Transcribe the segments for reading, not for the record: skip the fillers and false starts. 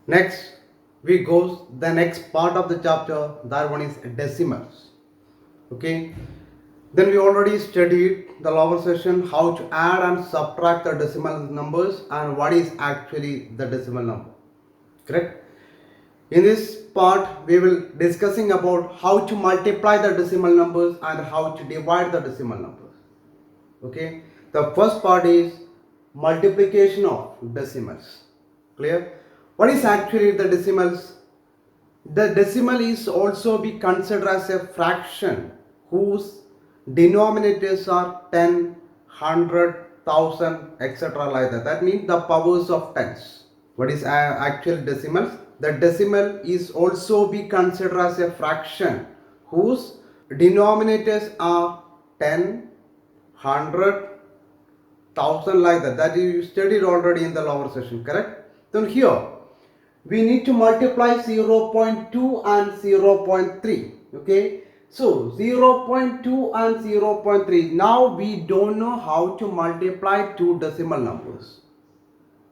Next, we go the next part of the chapter. That one is decimals. Okay. Then we already studied the lower session how to add and subtract the decimal numbers and what is actually the decimal number. Correct? In this part, we will discussing about how to multiply the decimal numbers and how to divide the decimal numbers. Okay. The first part is multiplication of decimals. Clear? What is actually the decimals? The decimal is also be considered as a fraction whose denominators are 10, 100, 1000, etc. like that. That means the powers of tens. What is actual decimals? The decimal is also be considered as a fraction whose denominators are 10, 100, 1000 like that. That you studied already in the lower session, correct? Then here we need to multiply 0.2 and 0.3. Okay, so 0.2 and 0.3. Now we don't know how to multiply two decimal numbers,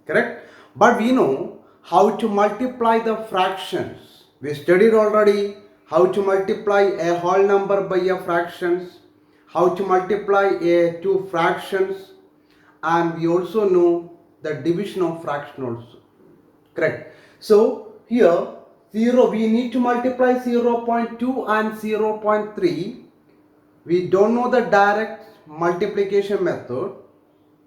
correct? But we know how to multiply the fractions. We studied already how to multiply a whole number by a fractions, how to multiply a two fractions, and we also know the division of fraction also, correct? So here 0, we need to multiply 0.2 and 0.3. We don't know the direct multiplication method,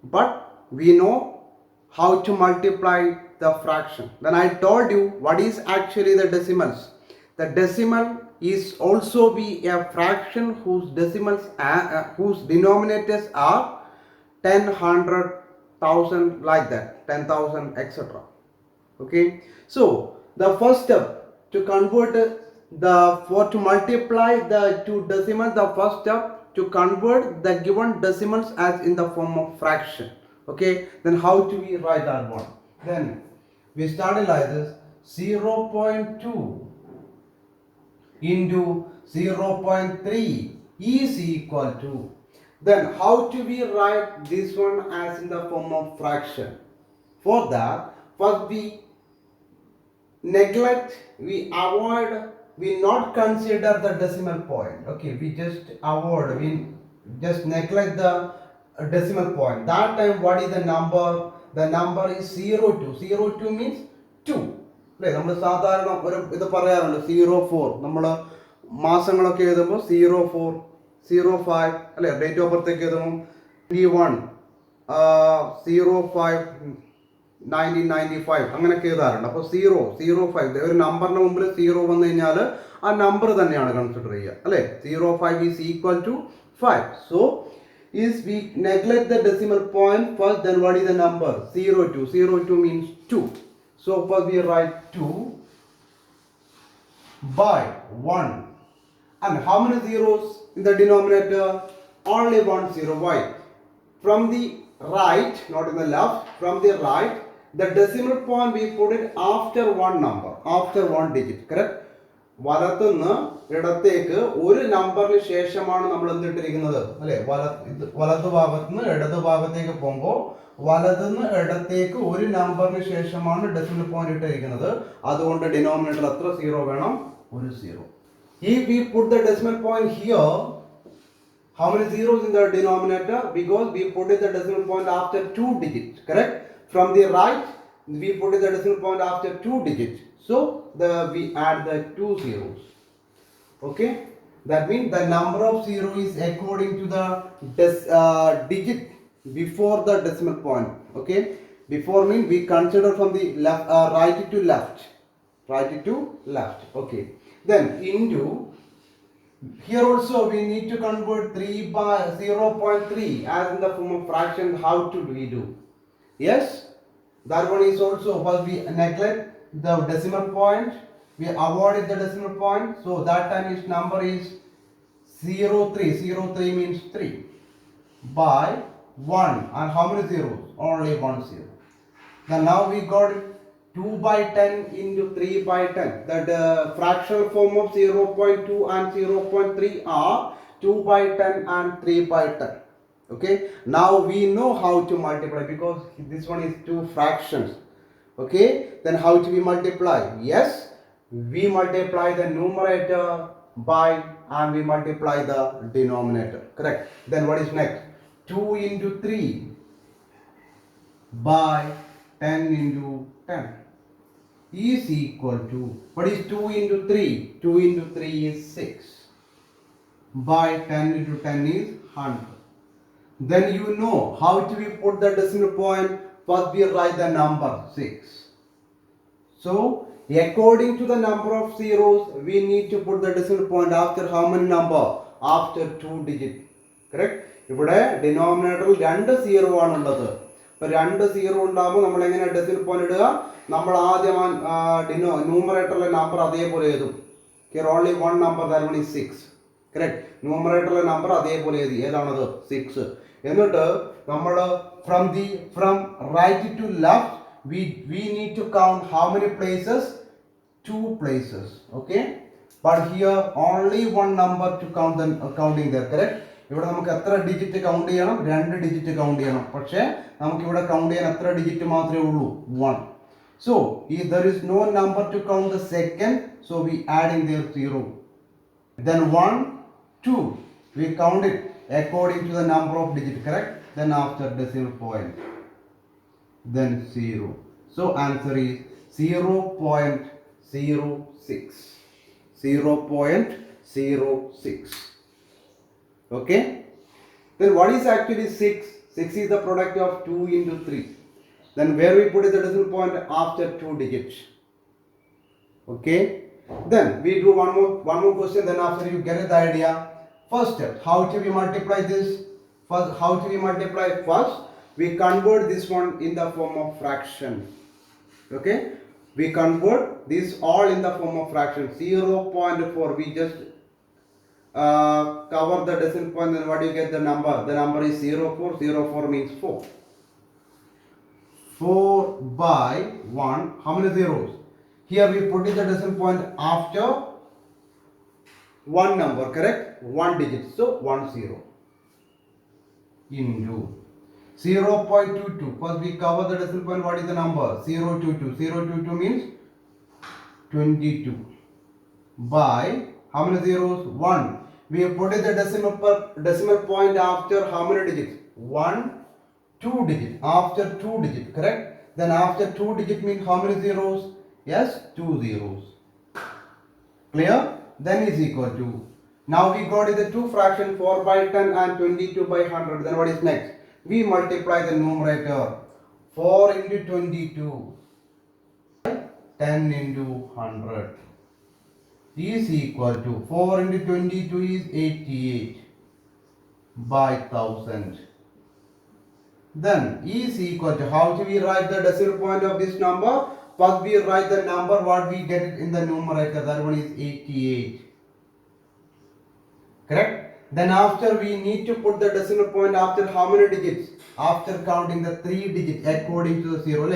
but we know how to multiply the fraction. Then I told you what is actually the decimals. The decimal is also be a fraction whose decimals whose denominators are 10, 100, 1000 like that, 10,000, etc. Okay, so the first step to convert to multiply the two decimals, the first step to convert the given decimals as in the form of fraction. Okay, then how do we write that one? Then we started like this: 0.2 into 0.3 is equal to. Then how do we write this one as in the form of fraction? For that, first we neglect, we avoid, we not consider the decimal point. Okay, we just avoid, we just neglect the decimal point. That time what is the number? The number is 02. 02 means 2. അല്ലേ, നമ്മൾ സാധാരണ ഒരു ഇത് പറയാറുണ്ട് 04. നമ്മൾ മാസങ്ങളൊക്കെ എഴുതുമ്പോൾ 04, 05 അല്ലേ, date of birth ഒക്കെ എഴുതുമ്പോൾ 21, 05, 1995 അങ്ങനെയൊക്കെ എഴുതാറുണ്ട്. അപ്പോൾ 005 ഒരു നമ്പറിന് മുമ്പിൽ 0 വന്നു കഴിഞ്ഞാൽ ആ നമ്പർ തന്നെയാണ് കൺസിഡർ ചെയ്യുക അല്ലേ. 05 is equal to 5. So is we neglect the decimal point first, then what is the number? 02. 02 means 2. So first we write 2 by 1. And how many zeros in the denominator? Only one zero. Why? From the right, not in the left, from the right, the decimal point we put it after one number, after one digit, correct? വലത്തുനിന്ന് ഇടത്തേക്ക് ഒരു നമ്പറിന് ശേഷമാണ് നമ്മൾ എന്തിട്ടിരിക്കുന്നത് അല്ലെ. വലതു ഭാഗത്ത് നിന്ന് ഇടതു ഭാഗത്തേക്ക് പോകുമ്പോൾ വലതുനിന്ന് ഇടത്തേക്ക് ഒരു നമ്പറിന് ശേഷമാണ് ഡെസിമൽ പോയിന്റ് ഇട്ടിരിക്കുന്നത്. അതുകൊണ്ട് ഡിനോമിനേറ്റർ എത്ര സീറോ വേണം? ഒരു zero. If we put the decimal point here, how many zeros in the denominator? Because we put the decimal point after 2 digits, correct? From the right, we put the decimal point after 2 digits. So we add the 2 zeros. Okay? That means the number of zero is according to the digit before the decimal point. Okay? Before means we consider from the left, right to left. Right to left. Okay. Then into, here also we need to convert 3 by 0.3 as in the form of fraction. How to we do? Yes, that one is also, first we neglect the decimal point, we avoided the decimal point, so that time its number is 03. 03 means 3 by 1. And how many zeros? Only 1 zero. Then now we got 2 by 10 into 3 by 10. That fractional form of 0.2 and 0.3 are 2 by 10 and 3 by 10. Okay, now we know how to multiply because this one is two fractions. Okay, then how do we multiply? Yes, we multiply the numerator by and we multiply the denominator. Correct. Then what is next? 2 into 3 by 10 into 10 is equal to, what is 2 into 3? 2 into 3 is 6 by 10 into 10 is 100. Then you know how do we put the decimal point? First we write the number 6. So according to the number of zeros, we need to put the decimal point after how many number? After 2 digits. Correct? ഇവിടെ ഡിനോമിനേറ്ററിൽ 2 zero ആണുള്ളത്. അപ്പോൾ 2 zero ഉണ്ടാകുമ്പോൾ നമ്മൾ എങ്ങനെ decimal point ഇടുക? നമ്മൾ ആദ്യം ന്യൂമറേറ്ററിലെ നമ്പർ അതേപോലെ എഴുതും. Here only one number, that one is 6. Correct? ന്യൂമറേറ്ററിലെ number അതേപോലെ എഴുതി. ഏതാണത്? 6. എന്നിട്ട് നമ്മൾ from right to left we need to count how many places? 2 places. Okay, but here only one number to counting there. Correct? ഇവിടെ നമുക്ക് എത്ര digit count ചെയ്യണം? 2 digit count ചെയ്യണം. പക്ഷേ നമുക്ക് ഇവിടെ കൗണ്ട് ചെയ്യാൻ എത്ര ഡിജിറ്റ് മാത്രമേ ഉള്ളൂ? 1. So if there is no number to count the second, so we adding there 0. Then 1, 2, we count it according to the number of digits. Correct? Then after decimal point, then 0. So answer is 0.06. 0.06. Okay? Then what is actually 6? 6 is the product of 2 into 3. Then where we put the decimal point? After 2 digits. Okay? Then we do one more question. Then after you get the idea. First step, how do we multiply this? First, how do we multiply? First, we convert this one in the form of fraction. Okay? We convert this all in the form of fraction. 0.4. We just cover the decimal point. Then what do you get the number? The number is 0.4. 0.4 means 4. 4 by 1. How many zeros? Here we put in the decimal point after one number. Correct? 1 digit. So 1 0 into 0.22. First we cover the decimal point. What is the number? 0.22. 0.22 means 22 by how many zeros? 1. We have put in the decimal point after how many digits? 1, 2 digits. After 2 digits. Correct? Then after 2 digits means how many zeros? Yes, 2 zeros. Clear? Then is equal to, now we got the two fractions 4 by 10 and 22 by 100. Then what is next? We multiply the numerator. 4 into 22 10 into 100 is equal to 4 into 22 is 88 by 1000. Then is equal to, how do we write the decimal point of this number? First we write the number what we get it in the numerator, that one is 88. Correct? Then after we need to put the decimal point after how many digits? After counting the 3 digits according to the 0.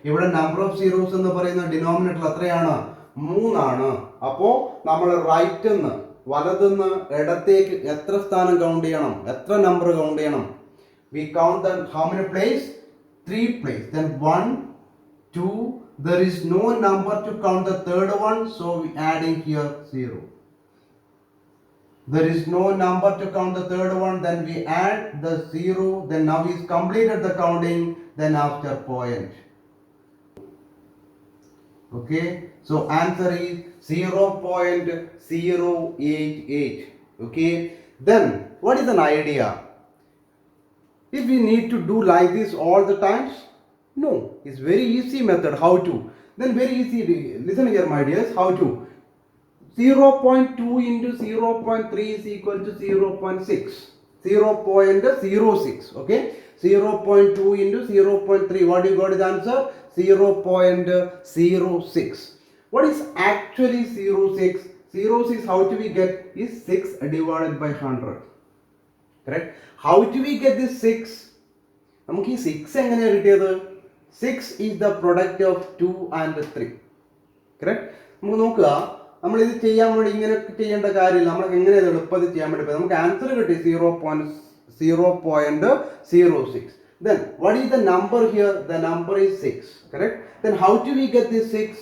ഇവിടെ number of zeros എന്ന് പറയുന്ന denominator എത്രയാണ്? 3 ആണ്. അപ്പോൾ നമ്മൾ right നിന്ന് വലതുനിന്ന് ഇടത്തേക്ക് എത്ര സ്ഥാനം കൗണ്ട് ചെയ്യണം? എത്ര നമ്പർ കൗണ്ട് ചെയ്യണം? We count the how many place? 3 place. Then 1, 2. There is no number to count the third one, so we adding here 0. There is no number to count the third one, then we add the 0. Then now we completed the counting. Then after point. Okay, so answer is 0.088. Okay, then what is an idea? If we need to do like this all the times, no, it's very easy method. How to? Then very easy. Listen here, my dears. How to? 0.2 into 0.3 is equal to 0.6. 0.06. Okay, 0.2 into 0.3. What you got is answer? 0.06. What is actually 06? 06, how do we get? Is 6 divided by 100. Correct? How do we get this 6? നമുക്ക് ഈ 6 എങ്ങനെയാണ് കിട്ടിയത്? 6 is the product of 2 and 3. Correct? നമുക്ക് നോക്കുക, നമ്മൾ ഇത് ചെയ്യാൻ വേണ്ടി ഇങ്ങനെ ചെയ്യേണ്ട കാര്യമില്ല. നമ്മൾ എങ്ങനെയാണ് എളുപ്പത്തിൽ ചെയ്യാൻ വേണ്ടി നമുക്ക് ആൻസർ കിട്ടി 0.06. Then what is the number here? The number is 6, correct? Then how do we get this 6?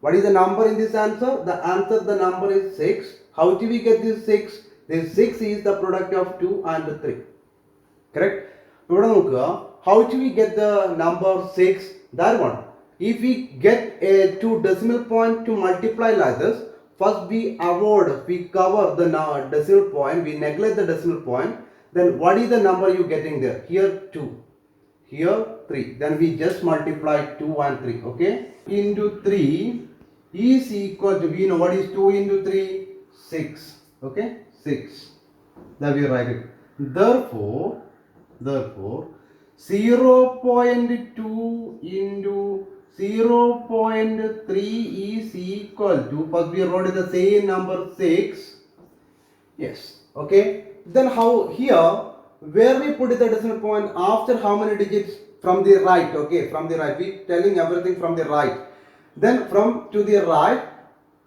What is the number in this answer? The number is 6. How do we get this 6? This 6 is the product of 2 and 3. Correct? How do we get the number 6? That one. If we get a 2 decimal point to multiply like this, first we cover the decimal point, we neglect the decimal point. Then what is the number you getting there? Here 2. Here 3. Then we just multiply 2 and 3. Okay? Into 3 is equal to, we know what is 2 into 3? 6. Okay? 6. Then we write it. Therefore 0.2 into 0.3 is equal to, first we wrote the same number 6. Yes. Okay. Then how here, where we put the decimal point, after how many digits? From the right. Okay, from the right. We telling everything from the right. Then from to the right,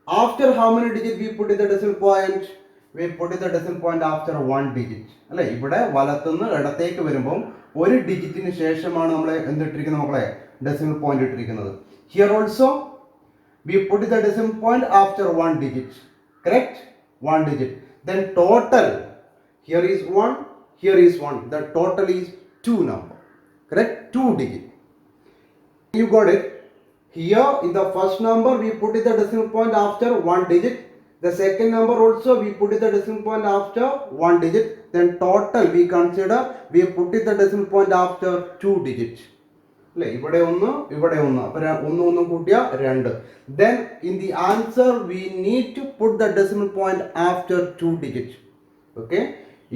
after how many digits we put the decimal point? We put the decimal point after 1 digit. അല്ലേ, ഇവിടെ വലത്തുനിന്ന് ഇടത്തേക്ക് വരുമ്പോൾ ഒരു ഡിജിറ്റിന് ശേഷമാണ് നമ്മൾ എന്തിട്ടിരിക്കുന്നത് മക്കളെ? Decimal point ഇട്ടിരിക്കുന്നത്. Here also we put the decimal point after 1 digit. Correct? 1 digit. Then total, here is 1, here is 1. The total is 2 number. Correct? 2 digit. You got it? Here in the first number we put the decimal point after 1 digit. The second number also we put the decimal point after 1 digit. Then total we consider we put the decimal point after 2 digits. ഇവിടെ ഒന്ന് ഇവിടെ ഒന്ന്, അപ്പോൾ ഒന്ന് കൂട്ടിയ 2. Then in the answer we need to put the decimal point after 2 digits. Okay?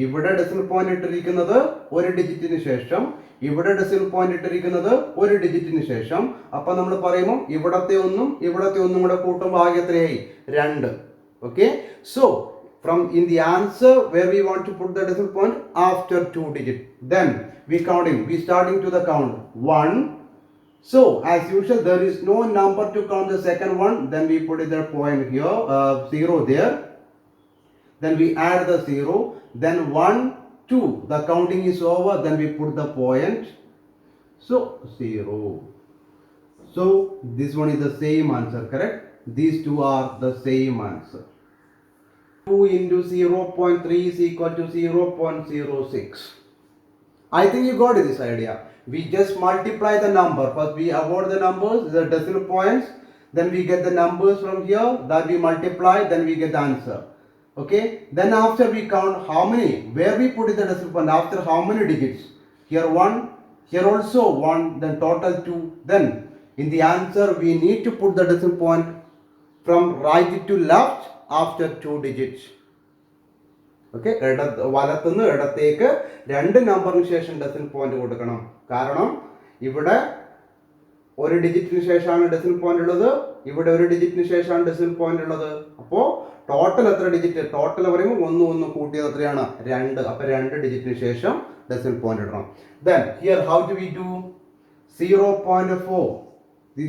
ഇവിടെ decimal point ഇട്ടിരിക്കുന്നത് ഒരു ഡിജിറ്റിന് ശേഷം, ഇവിടെ ഡെസിമൽ പോയിന്റ് ഇട്ടിരിക്കുന്നത് ഒരു ഡിജിറ്റിന് ശേഷം. അപ്പോൾ നമ്മൾ പറയുമ്പോൾ ഇവിടത്തെ ഒന്നും കൂടെ കൂട്ടുമ്പോൾ ആകെ എത്രയായി? 2. Okay? So from in the answer where we want to put the decimal point after 2 digits. Then we starting to the count 1. So as usual there is no number to count the second one. Then we put the point here, 0 there. Then we add the 0. Then 1, 2. The counting is over. Then we put the point. So 0. So this one is the same answer, correct? These two are the same answer. 2 into 0.3 is equal to 0.06. I think you got this idea. We just multiply the number. First we avoid the numbers, the decimal points. Then we get the numbers from here. That we multiply. Then we get the answer. Okay. Then after we count how many, where we put the decimal point, after how many digits? Here 1, here also 1. Then total 2. Then in the answer we need to put the decimal point from right to left after 2 digits. Okay, വലത്തുനിന്ന് ഇടത്തേക്ക് 2 നമ്പറിന് ശേഷം decimal point കൊടുക്കണം. കാരണം ഇവിടെ ഒരു ഡിജിറ്റിന് ശേഷമാണ് decimal point ഉള്ളത്, ഇവിടെ ഒരു ഡിജിറ്റിന് ശേഷമാണ് ഡെസിമൽ പോയിന്റ് ഉള്ളത്. അപ്പോൾ ടോട്ടൽ എത്ര ഡിജിറ്റ്? ടോട്ടൽ പറയുമ്പോൾ ഒന്ന് കൂട്ടിയത് എത്രയാണ്? 2. അപ്പോൾ 2 ഡിജിറ്റിന് ശേഷം ഡെസിമൽ പോയിന്റ് ഇടണം. Then here how do we do? 0.4.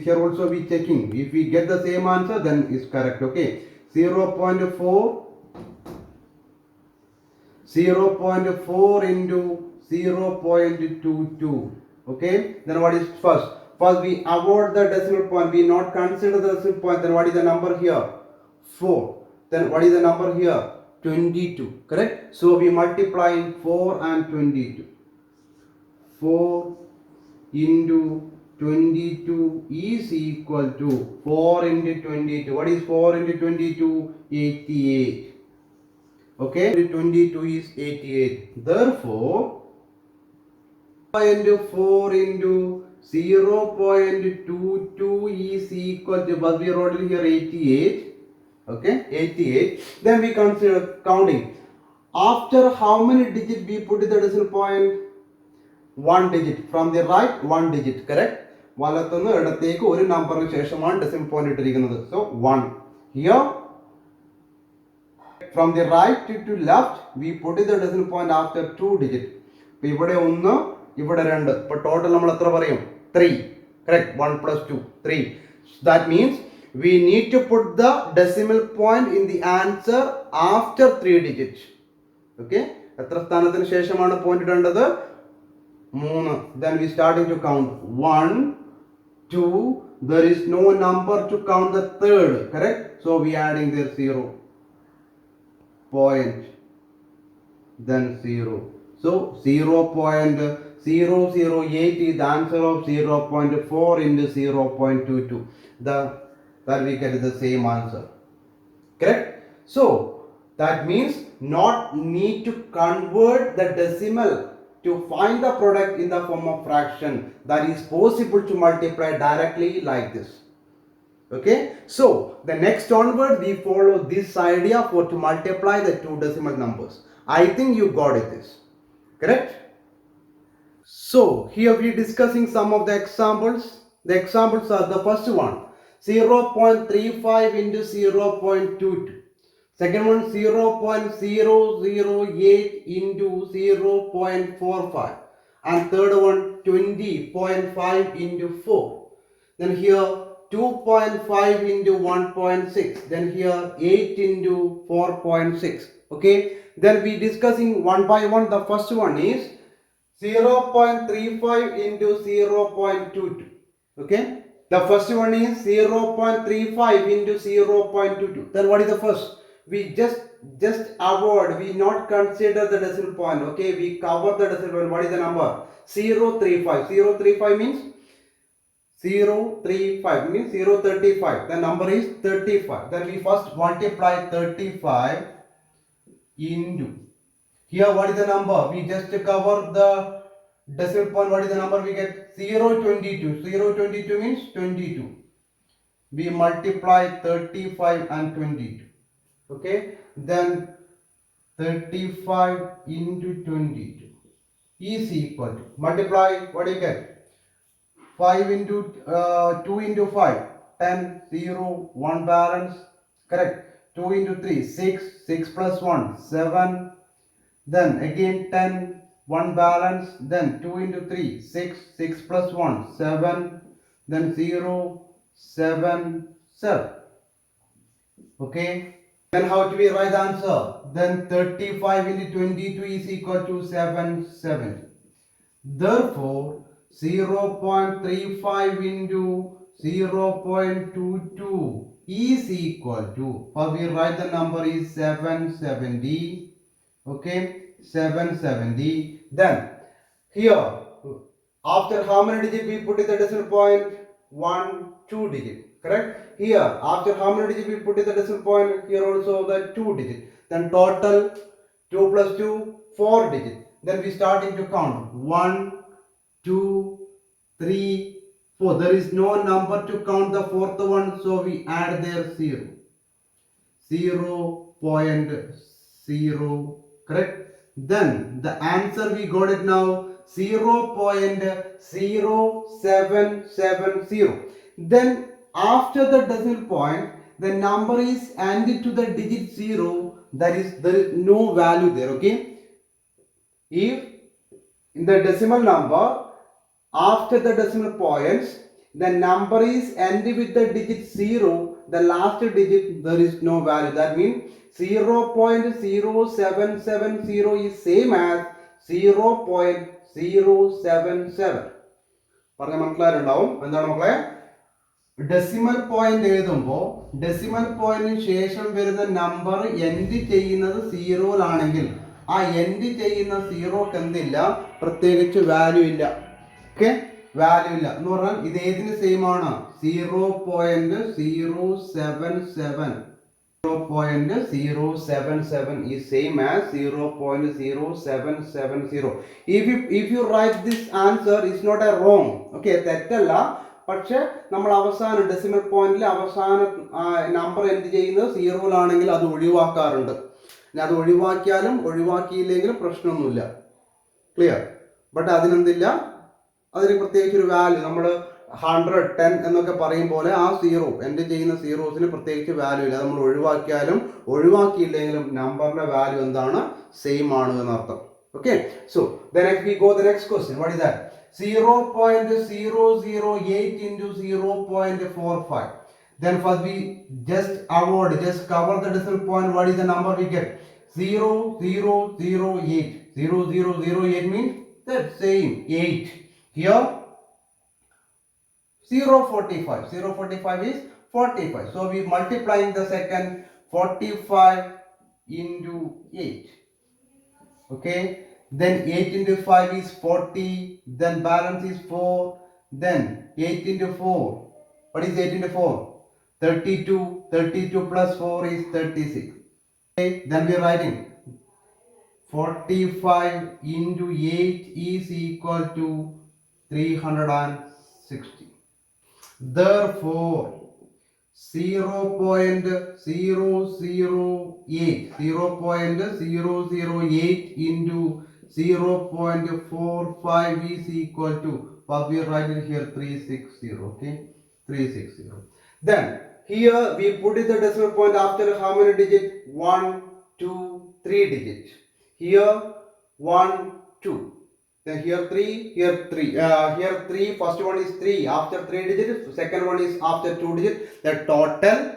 Here also we checking. If we get the same answer then is correct. Okay. 0.4 into 0.22. Okay. Then what is first? First we avoid the decimal point. We not consider the decimal point. Then what is the number here? 4. Then what is the number here? 22. Correct. So we multiply 4 and 22. 4 into 22 is equal to 4 into 22. What is 4 into 22? 88. Okay, 22 is 88. Therefore, 4 into 0.22 is equal to, but we wrote it here 88. Okay, 88. Then we consider counting. After how many digits we put the decimal point? 1 digit. From the right, 1 digit. Correct? വലത്തുനിന്ന് ഇടത്തേക്ക് ഒരു നമ്പറിന് ശേഷമാണ് decimal point ഇട്ടിരിക്കുന്നത്. So 1. Here from the right to left we put the decimal point after 2 digit. അപ്പോൾ ഇവിടെ 1, ഇവിടെ 2. അപ്പോൾ total നമ്മൾ എത്ര പറയും? 3. Correct? 1 plus 2, 3. That means we need to put the decimal point in the answer after 3 digits. Okay? എത്ര സ്ഥാനത്തിന് ശേഷമാണ് പോയിന്റ് ഇടേണ്ടത്? Then we starting to count 1, 2. There is no number to count the third, correct? So we adding there 0 point, then 0. So 0.008 is the answer of 0.4 into 0.22. That we get the same answer, correct? So that means not need to convert the decimal to find the product in the form of fraction. That is possible to multiply directly like this. Okay, so the next onward we follow this idea for to multiply the two decimal numbers. I think you got it this, correct? So here we are discussing some of the examples. The examples are the first one 0.35 into 0.22. Second one 0.008 into 0.45. And third one 20.5 into 4. Then here 2.5 into 1.6. Then here 8 into 4.6. Okay. Then we discussing one by one. The first one is 0.35 into 0.22. Okay. The first one is 0.35 into 0.22. Then what is the first? We just avoid, we not consider the decimal point. Okay, we cover the decimal point. What is the number? 0.35. 0.35 means 0.35 means 0.35. The number is 35. Then we first multiply 35 into. Here what is the number? We just cover the decimal point. What is the number we get? 0.22. 0.22 means 22. We multiply 35 and 22. Okay, then 35 into 22 is equal to, multiply, what do you get? 5 into 2 into 5, 10, 0, 1 balance, correct? 2 into 3, 6, 6 plus 1, 7, then again 10, 1 balance, then 2 into 3, 6, 6 plus 1, 7, then 0, 7, 7. Okay. Then how do we write the answer? Then 35 into 22 is equal to 770. Therefore, 0.35 into 0.22 is equal to, or we write the number is 770. Okay, 770. Then here, after how many digits we put in the decimal point? 1, 2 digit. Correct? Here, after how many digits we put in the decimal point? Here also the 2 digit. Then total 2 plus 2, 4 digit. Then we starting to count 1, 2, 3, 4. There is no number to count the fourth one, so we add there 0. 0.0. Correct? Then the answer we got it now 0.0770. Then after the decimal point, the number is added to the digit 0. That is, there is no value there. Okay. If in the decimal number, after the decimal points, the number is ended with the digit 0, the last digit there is no value. That means 0.0770 is same as 0.077. പറഞ്ഞ മനസ്സിലായിട്ടുണ്ടാവും എന്താണ് മക്കളെ? Decimal point എഴുതുമ്പോൾ decimal പോയിന്റിന് ശേഷം വരുന്ന number end ചെയ്യുന്നത് സീറോയിലാണെങ്കിൽ ആ എൻഡ് ചെയ്യുന്ന സീറോക്ക് എന്തില്ല? പ്രത്യേകിച്ച് വാല്യൂ ഇല്ല. ഓക്കെ, വാല്യൂ ഇല്ല എന്ന് പറഞ്ഞാൽ ഇത് ഏതിന് സെയിം ആണ്? 0.077. 0.077 is same as 0.0770. If you write this answer, it's not a wrong. Okay, തെറ്റല്ല. പക്ഷെ നമ്മൾ അവസാനം ഡെസിമൽ പോയിന്റിൽ അവസാന നമ്പർ എന്ത് ചെയ്യുന്നത് സീറോയിലാണെങ്കിൽ അത് ഒഴിവാക്കാറുണ്ട്. അത് ഒഴിവാക്കിയാലും ഒഴിവാക്കിയില്ലെങ്കിലും പ്രശ്നമൊന്നുമില്ല. ക്ലിയർ? ബട്ട് അതിനെന്തില്ല, അതിന് പ്രത്യേകിച്ച് ഒരു വാല്യൂ നമ്മൾ 100, 10 എന്നൊക്കെ പറയും പോലെ ആ സീറോ എൻഡ് ചെയ്യുന്ന സീറോസിന് പ്രത്യേകിച്ച് വാല്യൂ ഇല്ല. നമ്മൾ ഒഴിവാക്കിയാലും ഒഴിവാക്കിയില്ലെങ്കിലും നമ്പറിന്റെ വാല്യൂ എന്താണ്? സെയിം ആണ് എന്നർത്ഥം. Okay, so then we go the next question. What is that? 0.008 into 0.45. Then first we just cover the decimal point. What is the number we get? 0008. 0008 means That same 8. Here 0.45. 0.45 is 45. So we multiplying the second 45 into 8. Okay. Then 8 into 5 is 40. Then balance is 4. Then 8 into 4. What is 8 into 4? 32. 32 plus 4 is 36. Okay. Then we are writing 45 into 8 is equal to 360. Therefore, 0.008 into 0.45 is equal to what we are writing here 360. Okay, 360. Then here we put in the decimal point after how many digits? 1, 2, 3 digits. Here 1, 2. Then here 3, here 3. Here 3, first one is 3 after 3 digits, second one is after 2 digits. The total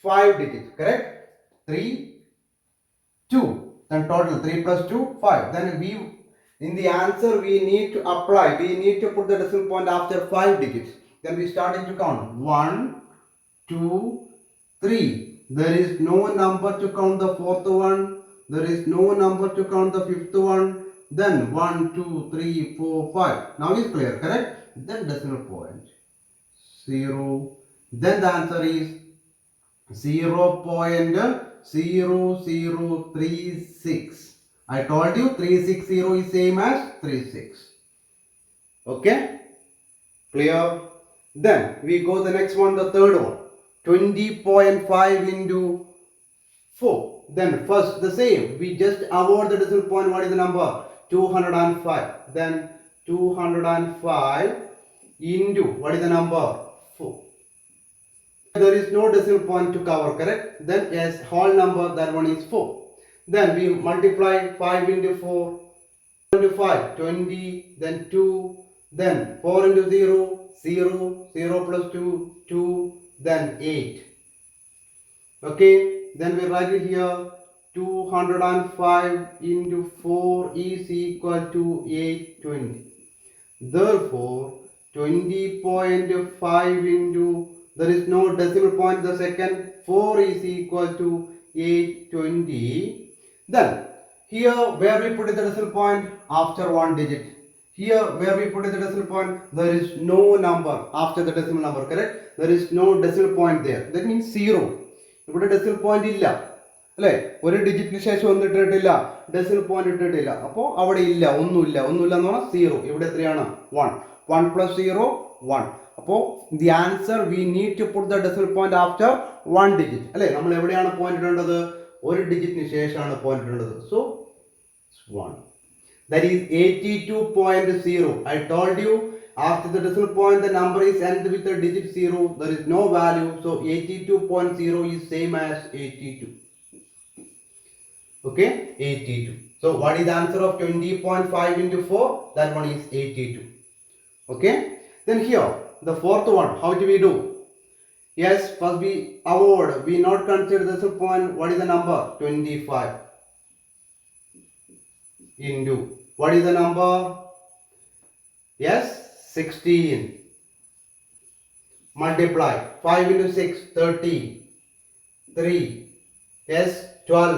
5 digits, correct? 3, 2. Then total 3 plus 2, 5. Then we, in the answer, we need to apply, we need to put the decimal point after 5 digits. Then we starting to count 1, 2, 3. There is no number to count the fourth one. There is no number to count the fifth one. Then 1, 2, 3, 4, 5. Now is clear, correct? Then decimal point 0. Then the answer is 0.0036. I told you 360 is same as 36. Okay? Clear? Then we go the next one, the third one. 20.5 into 4. Then first the same. We just avoid the decimal point. What is the number? 205. Then 205 into what is the number? 4. There is no decimal point to cover, correct? Then yes, whole number, that one is 4. Then we multiply 5 into 4. 25, 20, then 2, then 4 into 0, 0, 0 plus 2, 2, then 8. Okay, then we write it here 205 into 4 is equal to 820. Therefore, 20.5 into, there is no decimal point, the second 4 is equal to 820. Then here where we put the decimal point after one digit. Here where we put the decimal point, there is no number after the decimal number, correct? There is no decimal point there. That means 0. ഇവിടെ decimal point ഇല്ല അല്ലേ, ഒരു ഡിജിറ്റിന് ശേഷം ഒന്നും ഇട്ടിട്ടില്ല, decimal point ഇട്ടിട്ടില്ല, അപ്പോൾ അവിടെ ഇല്ല, ഒന്നുമില്ല എന്ന് പറഞ്ഞാൽ 0. ഇവിടെ എത്രയാണ്? 1. 1 plus 0, 1. അപ്പോൾ the answer we need to put the decimal point after 1 digit അല്ലേ. നമ്മൾ എവിടെയാണ് പോയിന്റ് ഇടേണ്ടത്? ഒരു ഡിജിറ്റിന് ശേഷമാണ് പോയിന്റ് ഇടേണ്ടത്. So 1. That is 82.0. I told you after the decimal point the number is end with the digit 0. There is no value. So 82.0 is same as 82. Okay, 82. So what is the answer of 20.5 into 4? That one is 82. Okay. Then here the fourth one. How do we do? Yes, first we avoid. We not consider the decimal point. What is the number? 25 into what is the number? Yes, 16. Multiply 5 into 6, 30. 3. Yes, 12.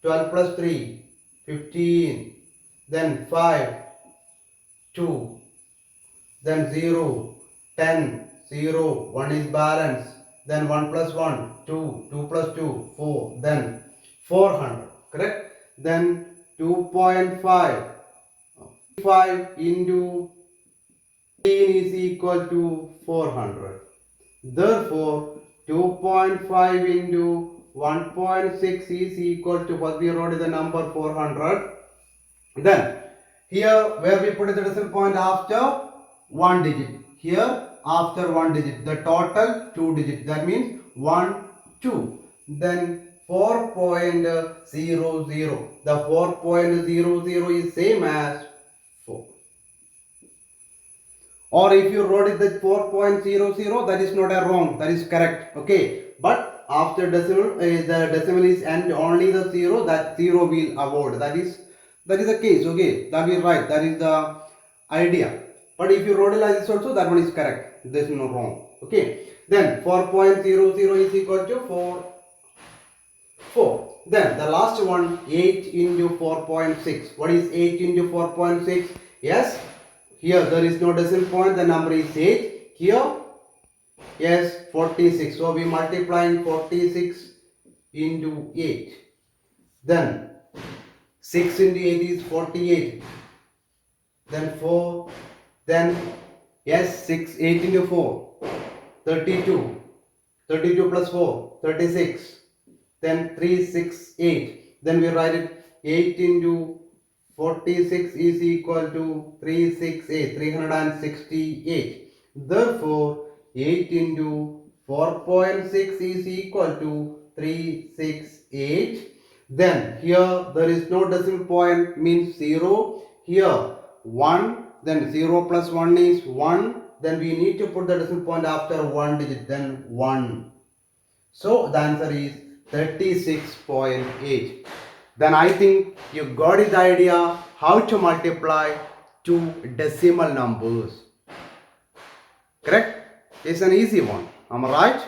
12 plus 3, 15. Then 5, 2. Then 0, 10, 0. 1 is balance. Then 1 plus 1, 2. 2 plus 2, 4. Then 400. Correct? Then 2.5 into 15 is equal to 400. Therefore, 2.5 into 1.6 is equal to what we wrote is the number 400. Then here where we put the decimal point after one digit. Here after one digit. The total 2 digits. That means 1, 2. Then 4.00. The 4.00 is same as 4. Or if you wrote it that 4.00, that is not a wrong. That is correct. Okay. But after decimal, the decimal is and only the 0. That 0 will avoid. That is That is the case, okay, that is right, that is the idea. But if you wrote it like this also, that one is correct, there is no wrong, okay. Then 4.00 is equal to 4. Then the last one, 8 into 4.6. What is 8 into 4.6? Yes, here there is no decimal point, the number is 8. Here, yes, 46. So we multiplying 46 into 8. Then 6 into 8 is 48. Then 4. Then yes, 8 into 4, 32. 32 plus 4, 36. Then 368. Then we write it 8 into 46 is equal to 368, 368. Therefore, 8 into 4.6 is equal to 368. Then here there is no decimal point, means 0. Here 1, then 0 plus 1 is 1. Then we need to put the decimal point after 1 digit, then 1. So the answer is 36.8. Then I think you got the idea how to multiply two decimal numbers. Correct? It's an easy one. Am I right?